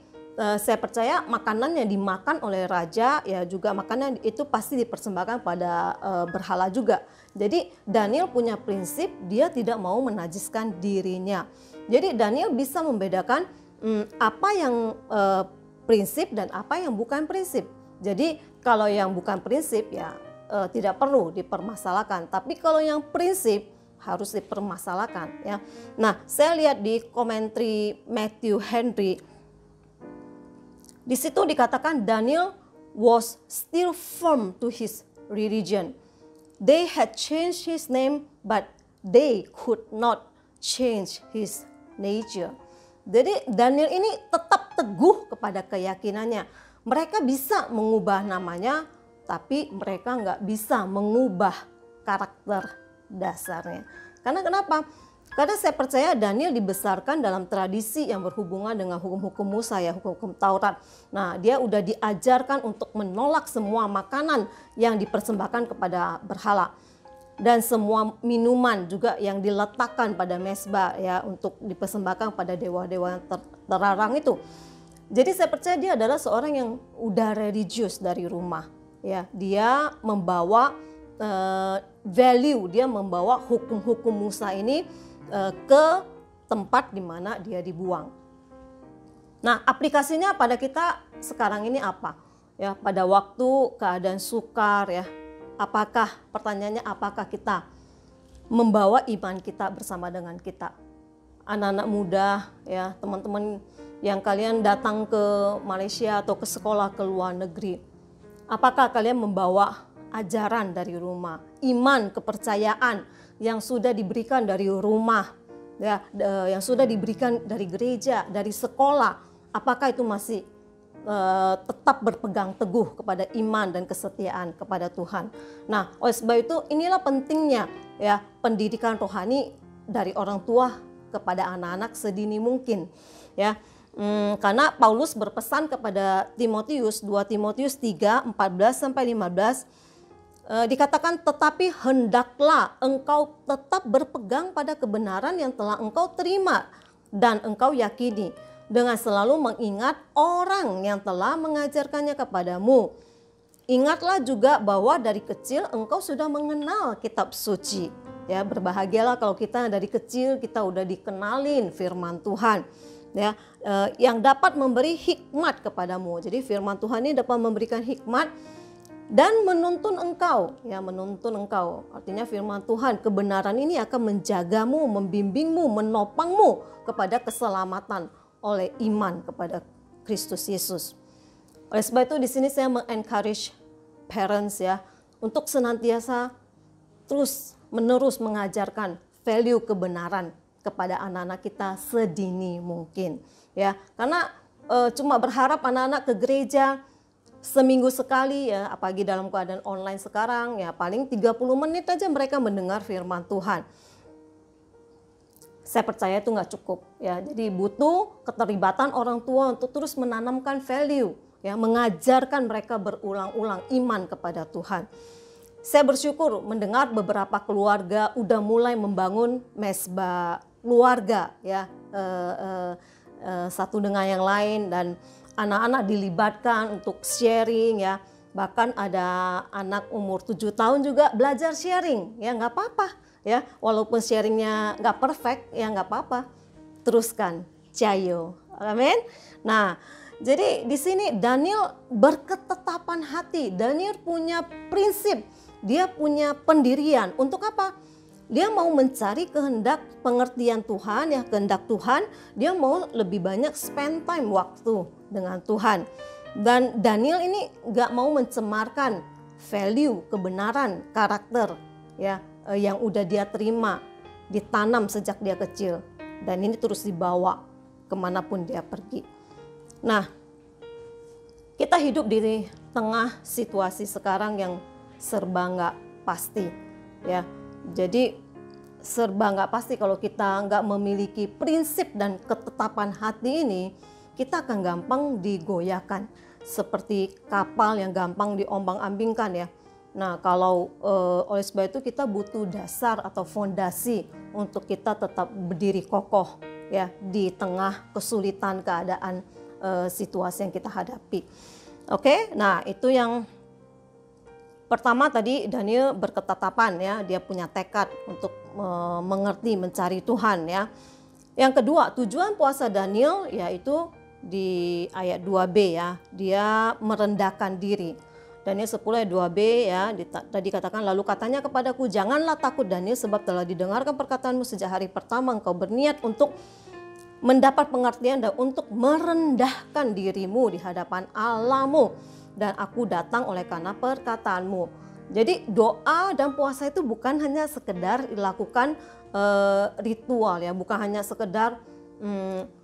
saya percaya makanan yang dimakan oleh raja ya juga makanan itu pasti dipersembahkan pada berhala juga. Jadi Daniel punya prinsip, dia tidak mau menajiskan dirinya. Jadi Daniel bisa membedakan apa yang prinsip dan apa yang bukan prinsip. Jadi kalau yang bukan prinsip ya tidak perlu dipermasalahkan. Tapi kalau yang prinsip harus dipermasalahkan ya. Nah, saya lihat di komentari Matthew Henry. Di situ dikatakan Daniel was still firm to his religion. They had changed his name but they could not change his nature. Jadi Daniel ini tetap teguh kepada keyakinannya. Mereka bisa mengubah namanya, tapi mereka nggak bisa mengubah karakter dasarnya. Karena kenapa? Karena saya percaya Daniel dibesarkan dalam tradisi yang berhubungan dengan hukum-hukum Musa ya, hukum-hukum Taurat. Nah, dia udah diajarkan untuk menolak semua makanan yang dipersembahkan kepada berhala. Dan semua minuman juga yang diletakkan pada mezbah ya untuk dipersembahkan pada dewa-dewa yang terlarang itu. Jadi saya percaya dia adalah seorang yang udah religius dari rumah ya. Dia membawa value, dia membawa hukum-hukum Musa ini ke tempat di mana dia dibuang. Nah, aplikasinya pada kita sekarang ini apa? Ya, pada waktu keadaan sukar ya. Pertanyaannya apakah kita membawa iman kita bersama dengan kita? Anak-anak muda ya, teman-teman yang kalian datang ke Malaysia atau ke sekolah ke luar negeri. Apakah kalian membawa ajaran dari rumah, iman, kepercayaan yang sudah diberikan dari rumah ya, yang sudah diberikan dari gereja, dari sekolah? Apakah itu masih tetap berpegang teguh kepada iman dan kesetiaan kepada Tuhan. Nah, oleh sebab itu inilah pentingnya ya pendidikan rohani dari orang tua kepada anak-anak sedini mungkin ya. Karena Paulus berpesan kepada Timotius, 2 Timotius 3:14 sampai 15 dikatakan, tetapi hendaklah engkau tetap berpegang pada kebenaran yang telah engkau terima dan engkau yakini, dengan selalu mengingat orang yang telah mengajarkannya kepadamu. Ingatlah juga bahwa dari kecil engkau sudah mengenal kitab suci. Ya, berbahagialah kalau kita dari kecil kita udah dikenalin firman Tuhan. Ya, yang dapat memberi hikmat kepadamu. Jadi firman Tuhan ini dapat memberikan hikmat dan menuntun engkau. Ya, menuntun engkau. Artinya firman Tuhan, kebenaran ini akan menjagamu, membimbingmu, menopangmu kepada keselamatan oleh iman kepada Kristus Yesus. Oleh sebab itu di sini saya mengencourage parents ya untuk senantiasa terus menerus mengajarkan value kebenaran kepada anak-anak kita sedini mungkin ya. Karena cuma berharap anak-anak ke gereja seminggu sekali ya, apalagi dalam keadaan online sekarang ya, paling 30 menit aja mereka mendengar firman Tuhan. Saya percaya itu nggak cukup ya. Jadi butuh keterlibatan orang tua untuk terus menanamkan value ya, mengajarkan mereka berulang-ulang iman kepada Tuhan. Saya bersyukur mendengar beberapa keluarga udah mulai membangun mezbah keluarga ya, satu dengan yang lain, dan anak-anak dilibatkan untuk sharing ya. Bahkan ada anak umur 7 tahun juga belajar sharing ya, nggak apa-apa. Ya, walaupun sharingnya nggak perfect, ya nggak apa-apa, teruskan, cayo, amin. Nah, jadi di sini Daniel berketetapan hati, Daniel punya prinsip, dia punya pendirian. Untuk apa? Dia mau mencari kehendak pengertian Tuhan, ya kehendak Tuhan. Dia mau lebih banyak spend time waktu dengan Tuhan. Dan Daniel ini gak mau mencemarkan value, kebenaran, karakter ya yang udah dia terima, ditanam sejak dia kecil. Dan ini terus dibawa kemanapun dia pergi. Nah, kita hidup di tengah situasi sekarang yang serba nggak pasti, ya. Jadi serba nggak pasti kalau kita nggak memiliki prinsip dan ketetapan hati ini, kita akan gampang digoyahkan seperti kapal yang gampang diombang-ambingkan ya. Nah, kalau oleh sebab itu kita butuh dasar atau fondasi untuk kita tetap berdiri kokoh ya di tengah kesulitan keadaan situasi yang kita hadapi. Oke, nah itu yang pertama tadi Daniel berketetapan ya, dia punya tekad untuk mengerti, mencari Tuhan ya. Yang kedua, tujuan puasa Daniel yaitu di ayat 2b ya, dia merendahkan diri. Daniel 10 ayat 2b ya, tadi katakan, lalu katanya kepadaku, janganlah takut Daniel, sebab telah didengarkan perkataanmu sejak hari pertama engkau berniat untuk mendapat pengertian dan untuk merendahkan dirimu di hadapan Allahmu, dan aku datang oleh karena perkataanmu. Jadi doa dan puasa itu bukan hanya sekedar dilakukan ritual ya, bukan hanya sekedar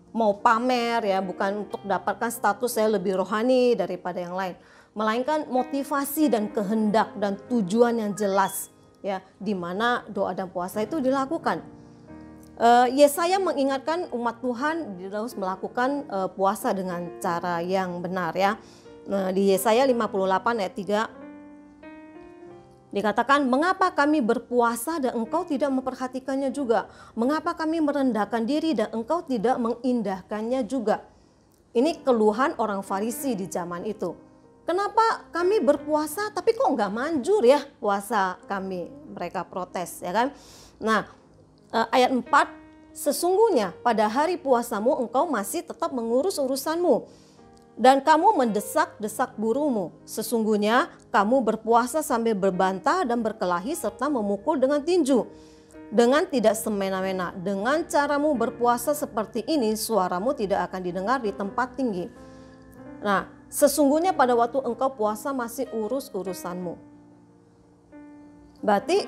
mau pamer ya, bukan untuk dapatkan status saya lebih rohani daripada yang lain, melainkan motivasi dan kehendak dan tujuan yang jelas ya, di mana doa dan puasa itu dilakukan. Yesaya mengingatkan umat Tuhan harus melakukan puasa dengan cara yang benar ya. Nah, di Yesaya 58 ayat 3 dikatakan, mengapa kami berpuasa dan engkau tidak memperhatikannya juga? Mengapa kami merendahkan diri dan engkau tidak mengindahkannya juga? Ini keluhan orang Farisi di zaman itu. Kenapa kami berpuasa tapi kok nggak manjur ya puasa kami? Mereka protes ya kan. Nah, ayat 4, sesungguhnya pada hari puasamu engkau masih tetap mengurus urusanmu dan kamu mendesak-desak burumu. Sesungguhnya kamu berpuasa sambil berbantah dan berkelahi serta memukul dengan tinju. Dengan tidak semena-mena, dengan caramu berpuasa seperti ini, suaramu tidak akan didengar di tempat tinggi. Nah, sesungguhnya pada waktu engkau puasa masih urus urusanmu. Berarti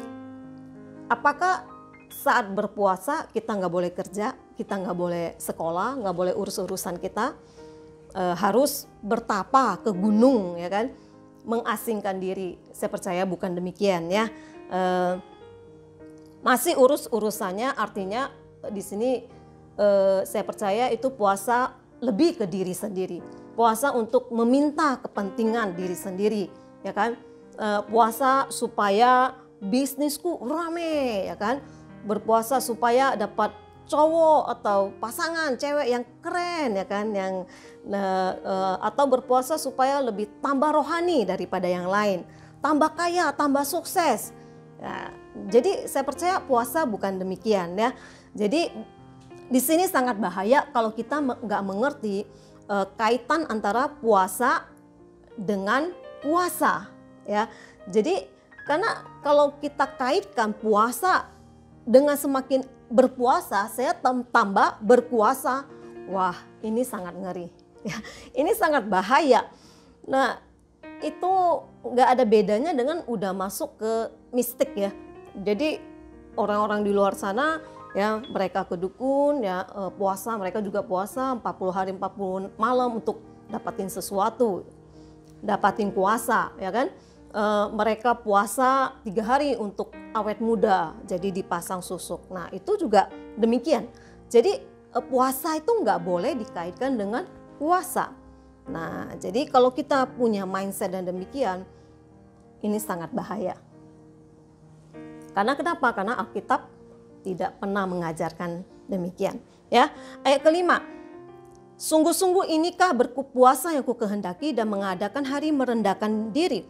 apakah saat berpuasa kita nggak boleh kerja, kita nggak boleh sekolah, nggak boleh urus urusan kita, harus bertapa ke gunung ya kan, mengasingkan diri? Saya percaya bukan demikian ya. Masih urus urusannya, artinya di sini saya percaya itu puasa lebih ke diri sendiri, puasa untuk meminta kepentingan diri sendiri ya kan, puasa supaya bisnisku rame ya kan, berpuasa supaya dapat cowok atau pasangan cewek yang keren ya kan, yang atau berpuasa supaya lebih tambah rohani daripada yang lain, tambah kaya, tambah sukses. Ya, jadi saya percaya puasa bukan demikian ya. Jadi di sini sangat bahaya kalau kita nggak mengerti kaitan antara puasa dengan puasa ya. Jadi karena kalau kita kaitkan puasa dengan semakin berpuasa, saya tambah berkuasa. Wah, ini sangat ngeri. Ya, ini sangat bahaya. Nah, itu nggak ada bedanya dengan udah masuk ke mistik ya. Jadi orang-orang di luar sana ya, mereka ke dukun ya, puasa, mereka juga puasa 40 hari 40 malam untuk dapatin sesuatu, dapatin kuasa ya kan. Mereka puasa 3 hari untuk awet muda, jadi dipasang susuk. Nah, itu juga demikian. Jadi puasa itu nggak boleh dikaitkan dengan puasa. Nah, jadi kalau kita punya mindset dan demikian, ini sangat bahaya. Karena kenapa? Karena Alkitab tidak pernah mengajarkan demikian. Ya, ayat kelima. Sungguh-sungguh inikah berpuasa yang kukehendaki dan mengadakan hari merendahkan diri.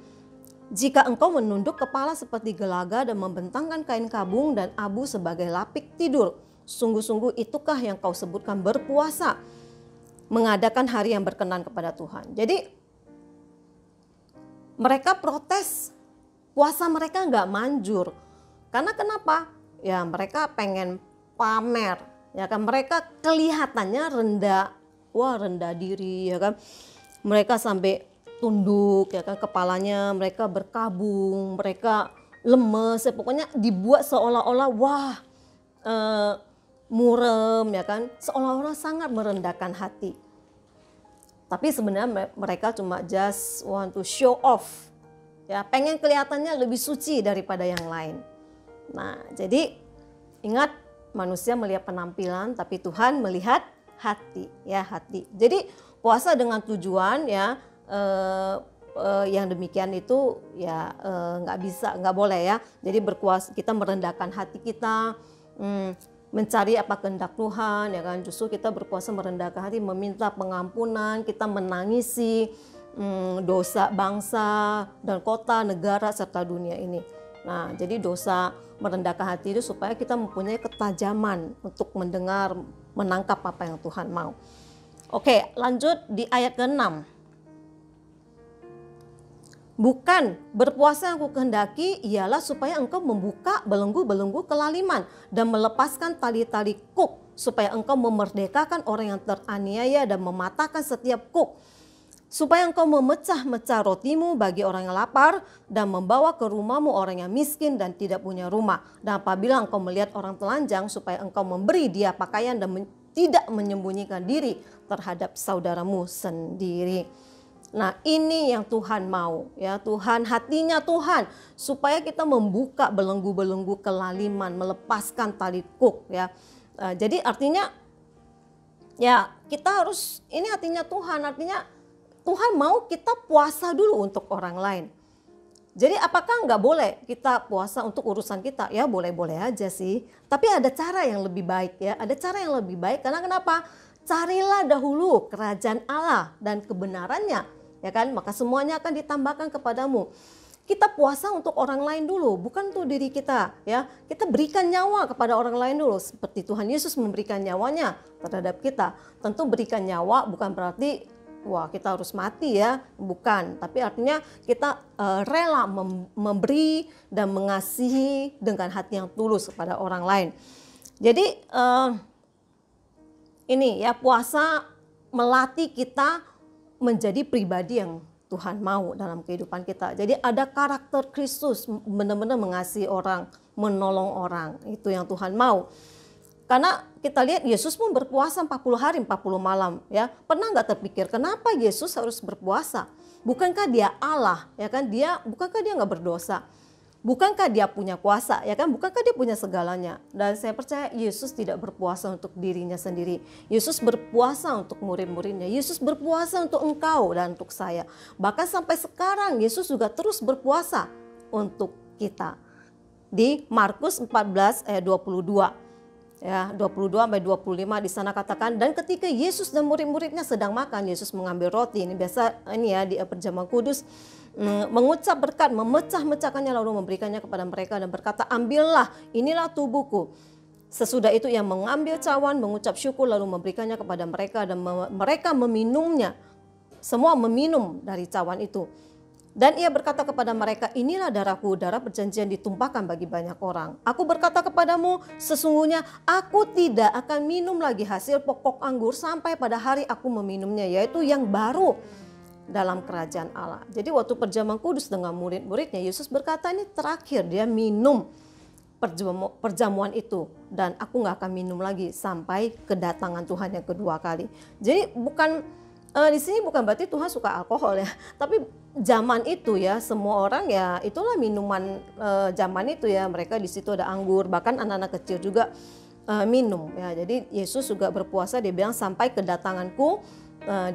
Jika engkau menunduk kepala seperti gelaga dan membentangkan kain kabung dan abu sebagai lapik tidur, sungguh-sungguh itukah yang kau sebutkan berpuasa, mengadakan hari yang berkenan kepada Tuhan. Jadi mereka protes, puasa mereka nggak manjur. Karena kenapa? ya mereka pengen pamer, ya kan, mereka kelihatannya rendah, rendah diri, ya kan, mereka sampai tunduk, ya kan, kepalanya mereka berkabung, mereka lemes, ya, pokoknya dibuat seolah-olah murem, ya kan, seolah-olah sangat merendahkan hati. Tapi sebenarnya mereka cuma just want to show off, ya, pengen kelihatannya lebih suci daripada yang lain. Nah, jadi ingat, manusia melihat penampilan, tapi Tuhan melihat hati, ya, hati. Jadi puasa dengan tujuan, ya, yang demikian itu ya nggak boleh, ya. Jadi berpuasa kita merendahkan hati kita, mencari apa kehendak Tuhan, ya kan. Justru kita berpuasa merendahkan hati, meminta pengampunan, kita menangisi dosa bangsa dan kota, negara serta dunia ini. Nah, jadi dosa merendahkan hati itu supaya kita mempunyai ketajaman untuk mendengar, menangkap apa yang Tuhan mau. Oke, lanjut di ayat ke-6. Bukan berpuasa yang aku kehendaki ialah supaya engkau membuka belenggu-belenggu kelaliman dan melepaskan tali-tali kuk, supaya engkau memerdekakan orang yang teraniaya dan mematahkan setiap kuk, supaya engkau memecah-mecah rotimu bagi orang yang lapar dan membawa ke rumahmu orang yang miskin dan tidak punya rumah. Dan apabila engkau melihat orang telanjang, supaya engkau memberi dia pakaian dan tidak menyembunyikan diri terhadap saudaramu sendiri. Nah, ini yang Tuhan mau, ya, Tuhan, hatinya Tuhan supaya kita membuka belenggu-belenggu kelaliman, melepaskan tali kuk, ya. Jadi artinya ya kita harus, ini hatinya Tuhan, artinya Tuhan mau kita puasa dulu untuk orang lain. Jadi apakah nggak boleh kita puasa untuk urusan kita? Ya boleh-boleh aja sih. Tapi ada cara yang lebih baik, ya. Ada cara yang lebih baik, karena kenapa? Carilah dahulu kerajaan Allah dan kebenarannya, ya kan? Maka semuanya akan ditambahkan kepadamu. Kita puasa untuk orang lain dulu, bukan untuk diri kita, ya. Kita berikan nyawa kepada orang lain dulu, seperti Tuhan Yesus memberikan nyawanya terhadap kita. Tentu berikan nyawa bukan berarti kita harus mati, ya, bukan. Tapi artinya kita rela memberi dan mengasihi dengan hati yang tulus kepada orang lain. Jadi ini, ya, puasa melatih kita menjadi pribadi yang Tuhan mau dalam kehidupan kita. Jadi ada karakter Kristus, benar-benar mengasihi orang, menolong orang. Itu yang Tuhan mau. Karena kita lihat Yesus pun berpuasa 40 hari 40 malam, ya. Pernah nggak terpikir kenapa Yesus harus berpuasa? Bukankah dia Allah, ya kan? Bukankah dia nggak berdosa? Bukankah dia punya kuasa, ya kan? Bukankah dia punya segalanya? Dan saya percaya Yesus tidak berpuasa untuk dirinya sendiri. Yesus berpuasa untuk murid-muridnya. Yesus berpuasa untuk engkau dan untuk saya. Bahkan sampai sekarang Yesus juga terus berpuasa untuk kita. Di Markus 14 ayat 22. Ya, 22 sampai 25 di sana katakan, dan ketika Yesus dan murid-muridnya sedang makan, Yesus mengambil roti. Ini biasa ini, ya, di perjamuan kudus, mengucap berkat, memecah-mecahkannya lalu memberikannya kepada mereka dan berkata, ambillah, inilah tubuhku. Sesudah itu ia mengambil cawan, mengucap syukur lalu memberikannya kepada mereka dan mereka meminumnya. Semua meminum dari cawan itu. Dan ia berkata kepada mereka, inilah darahku, darah perjanjian ditumpahkan bagi banyak orang. Aku berkata kepadamu, sesungguhnya aku tidak akan minum lagi hasil pokok anggur sampai pada hari aku meminumnya, yaitu yang baru dalam kerajaan Allah. Jadi waktu perjamuan kudus dengan murid-muridnya, Yesus berkata ini terakhir dia minum perjamuan itu. Dan aku gak akan minum lagi sampai kedatangan Tuhan yang kedua kali. Jadi di sini bukan berarti Tuhan suka alkohol, ya, tapi zaman itu, ya, semua orang, ya, itulah minuman zaman itu, ya, mereka di situ ada anggur, bahkan anak-anak kecil juga minum, ya. Jadi Yesus juga berpuasa, dia bilang sampai kedatanganku,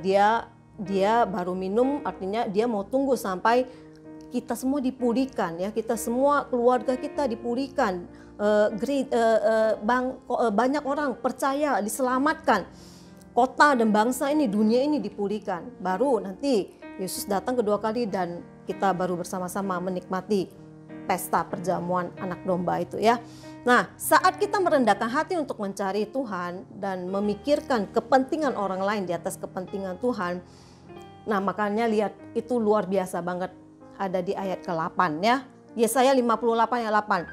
dia baru minum, artinya dia mau tunggu sampai kita semua dipulihkan, ya, kita semua keluarga kita dipulihkan, banyak orang percaya diselamatkan. Kota dan bangsa ini, dunia ini dipulihkan. Baru nanti Yesus datang kedua kali dan kita baru bersama-sama menikmati pesta perjamuan anak domba itu, ya. Nah, saat kita merendahkan hati untuk mencari Tuhan dan memikirkan kepentingan orang lain di atas kepentingan Tuhan, nah makanya lihat itu luar biasa banget ada di ayat ke-8, ya. Yesaya 58 ayat 8.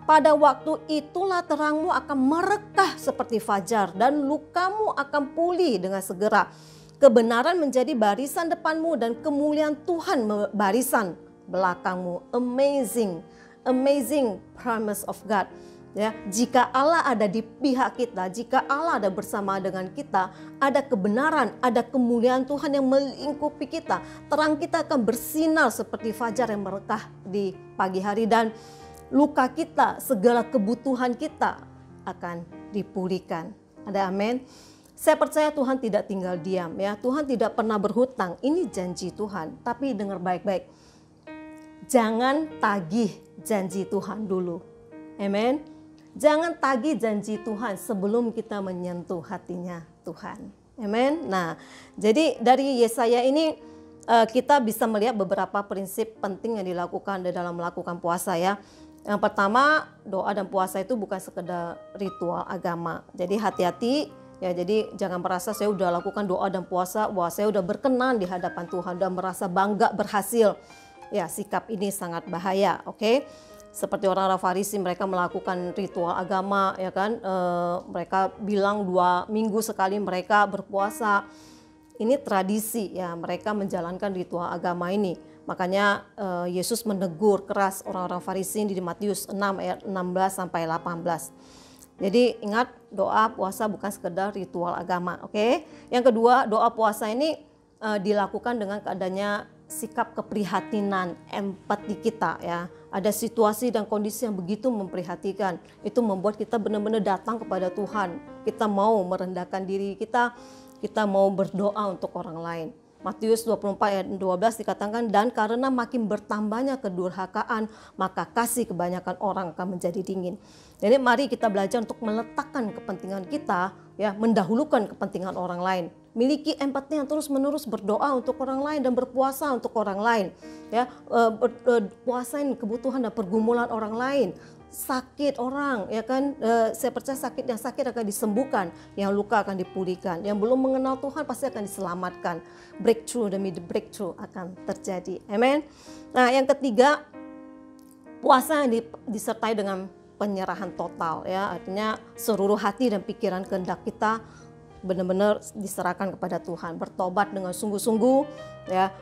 Pada waktu itulah terangmu akan merekah seperti fajar dan lukamu akan pulih dengan segera. Kebenaran menjadi barisan depanmu dan kemuliaan Tuhan barisan belakangmu. Amazing, amazing promise of God. Ya, jika Allah ada di pihak kita, jika Allah ada bersama dengan kita, ada kebenaran, ada kemuliaan Tuhan yang melingkupi kita. Terang kita akan bersinar seperti fajar yang merekah di pagi hari, dan luka kita, segala kebutuhan kita akan dipulihkan. Ada amin. Saya percaya Tuhan tidak tinggal diam ya. Tuhan tidak pernah berhutang. Ini janji Tuhan. Tapi dengar baik-baik. Jangan tagih janji Tuhan dulu. Amin. Jangan tagih janji Tuhan sebelum kita menyentuh hatinya Tuhan. Amin. Nah, jadi dari Yesaya ini kita bisa melihat beberapa prinsip penting yang dilakukan dalam melakukan puasa ya. Yang pertama, doa dan puasa itu bukan sekedar ritual agama. Jadi hati-hati ya, jadi jangan merasa saya udah lakukan doa dan puasa, wah saya udah berkenan di hadapan Tuhan dan merasa bangga berhasil. Ya, sikap ini sangat bahaya, oke? Seperti orang-orang Farisi, mereka melakukan ritual agama ya kan. Mereka bilang 2 minggu sekali mereka berpuasa. Ini tradisi ya, mereka menjalankan ritual agama ini. Makanya Yesus menegur keras orang-orang Farisi di Matius 6 ayat 16 sampai 18. Jadi ingat, doa puasa bukan sekedar ritual agama, oke? Yang kedua, doa puasa ini dilakukan dengan adanya sikap keprihatinan, empati kita ya. Ada situasi dan kondisi yang begitu memprihatinkan. Itu membuat kita benar-benar datang kepada Tuhan. Kita mau merendahkan diri kita mau berdoa untuk orang lain. Matius 24 ayat 12 dikatakan, dan karena makin bertambahnya kedurhakaan, maka kasih kebanyakan orang akan menjadi dingin. Jadi mari kita belajar untuk meletakkan kepentingan kita, ya, mendahulukan kepentingan orang lain. Miliki empati yang terus-menerus berdoa untuk orang lain dan berpuasa untuk orang lain. Ya, puasain kebutuhan dan pergumulan orang lain. Sakit orang, ya kan, saya percaya yang sakit akan disembuhkan, yang luka akan dipulihkan, yang belum mengenal Tuhan pasti akan diselamatkan. Breakthrough demi breakthrough akan terjadi, amin. Nah, yang ketiga, puasa yang disertai dengan penyerahan total, ya, artinya seluruh hati dan pikiran kehendak kita benar-benar diserahkan kepada Tuhan, bertobat dengan sungguh-sungguh, ya,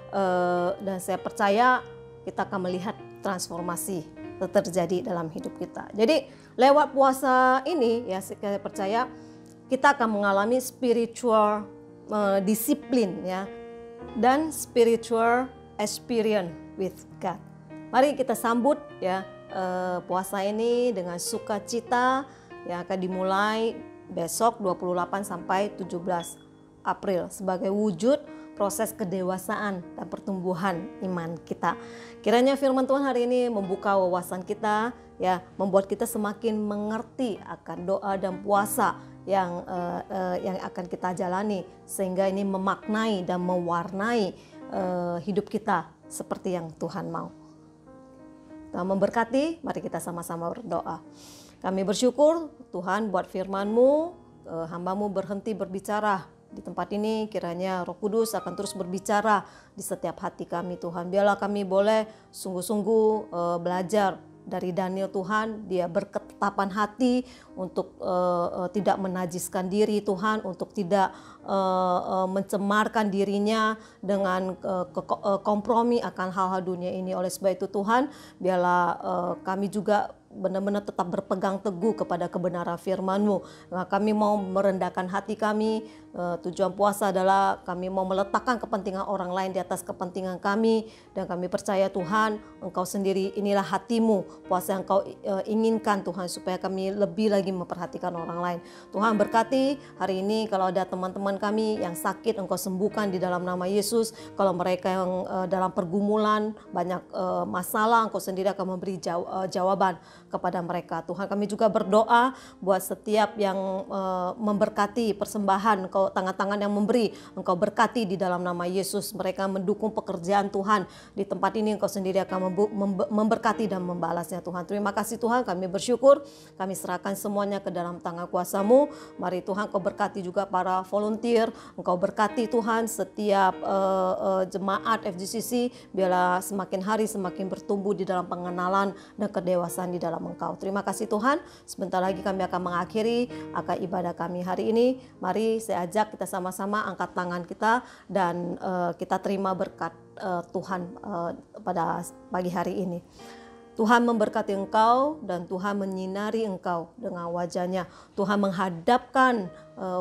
dan saya percaya kita akan melihat transformasi terjadi dalam hidup kita. Jadi lewat puasa ini ya, saya percaya kita akan mengalami spiritual disiplin ya, dan spiritual experience with God. Mari kita sambut ya puasa ini dengan sukacita yang akan dimulai besok 28 sampai 17 April sebagai wujud proses kedewasaan dan pertumbuhan iman kita. Kiranya firman Tuhan hari ini membuka wawasan kita, ya, membuat kita semakin mengerti akan doa dan puasa yang akan kita jalani, sehingga ini memaknai dan mewarnai hidup kita seperti yang Tuhan mau. Tuhan memberkati, mari kita sama-sama berdoa. Kami bersyukur Tuhan buat firman-Mu, hamba-Mu berhenti berbicara di tempat ini, kiranya Roh Kudus akan terus berbicara di setiap hati kami Tuhan. Biarlah kami boleh sungguh-sungguh belajar dari Daniel Tuhan. Dia berketetapan hati untuk tidak menajiskan diri Tuhan, untuk tidak mencemarkan dirinya dengan kompromi akan hal-hal dunia ini. Oleh sebab itu Tuhan, biarlah kami juga benar-benar tetap berpegang teguh kepada kebenaran firman-Mu. Nah, kami mau merendahkan hati kami. Tujuan puasa adalah kami mau meletakkan kepentingan orang lain di atas kepentingan kami. Dan kami percaya Tuhan, Engkau sendiri inilah hati-Mu. Puasa yang Engkau inginkan Tuhan, supaya kami lebih lagi memperhatikan orang lain. Tuhan berkati hari ini, kalau ada teman-teman kami yang sakit, Engkau sembuhkan di dalam nama Yesus. Kalau mereka yang dalam pergumulan, banyak masalah, Engkau sendiri akan memberi jawaban kepada mereka. Tuhan, kami juga berdoa buat setiap yang memberkati persembahan, Engkau tangan-tangan yang memberi, Engkau berkati di dalam nama Yesus. Mereka mendukung pekerjaan Tuhan di tempat ini, Engkau sendiri akan memberkati dan membalasnya Tuhan. Terima kasih Tuhan, kami bersyukur, kami serahkan semuanya ke dalam tangan kuasa-Mu. Mari Tuhan, Engkau berkati juga para volunteer, Engkau berkati Tuhan setiap jemaat FGCC, biarlah semakin hari semakin bertumbuh di dalam pengenalan dan kedewasaan di dalam dalam Engkau. Terima kasih Tuhan, sebentar lagi kami akan mengakhiri akan ibadah kami hari ini. Mari saya ajak kita sama-sama angkat tangan kita dan kita terima berkat Tuhan pada pagi hari ini. Tuhan memberkati engkau dan Tuhan menyinari engkau dengan wajahnya. Tuhan menghadapkan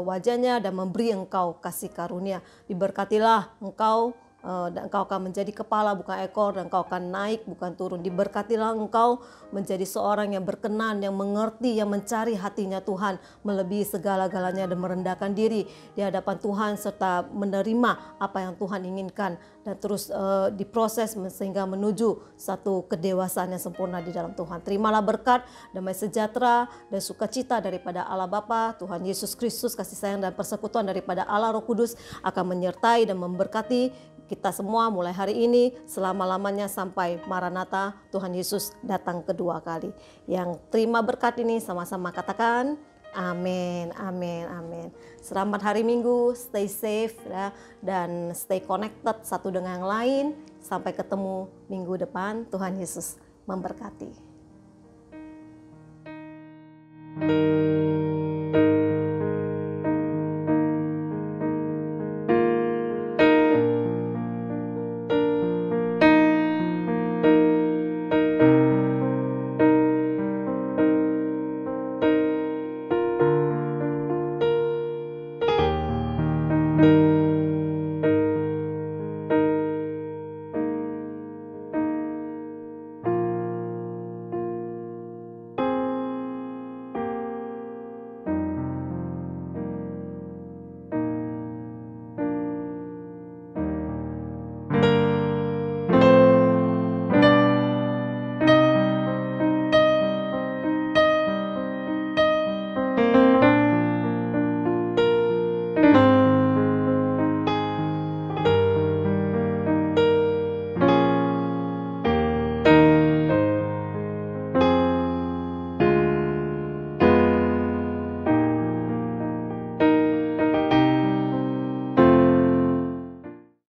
wajahnya dan memberi engkau kasih karunia. Diberkatilah engkau dan engkau akan menjadi kepala bukan ekor, dan engkau akan naik bukan turun. Diberkatilah engkau menjadi seorang yang berkenan, yang mengerti, yang mencari hatinya Tuhan melebihi segala-galanya dan merendahkan diri di hadapan Tuhan serta menerima apa yang Tuhan inginkan dan terus diproses sehingga menuju satu kedewasaan yang sempurna di dalam Tuhan. Terimalah berkat, damai sejahtera dan sukacita daripada Allah Bapa, Tuhan Yesus Kristus, kasih sayang dan persekutuan daripada Allah Roh Kudus akan menyertai dan memberkati kita semua mulai hari ini selama-lamanya sampai Maranatha Tuhan Yesus datang kedua kali. Yang terima berkat ini sama-sama katakan amin, amin, amin. Selamat hari Minggu, stay safe ya, dan stay connected satu dengan yang lain. Sampai ketemu minggu depan. Tuhan Yesus memberkati.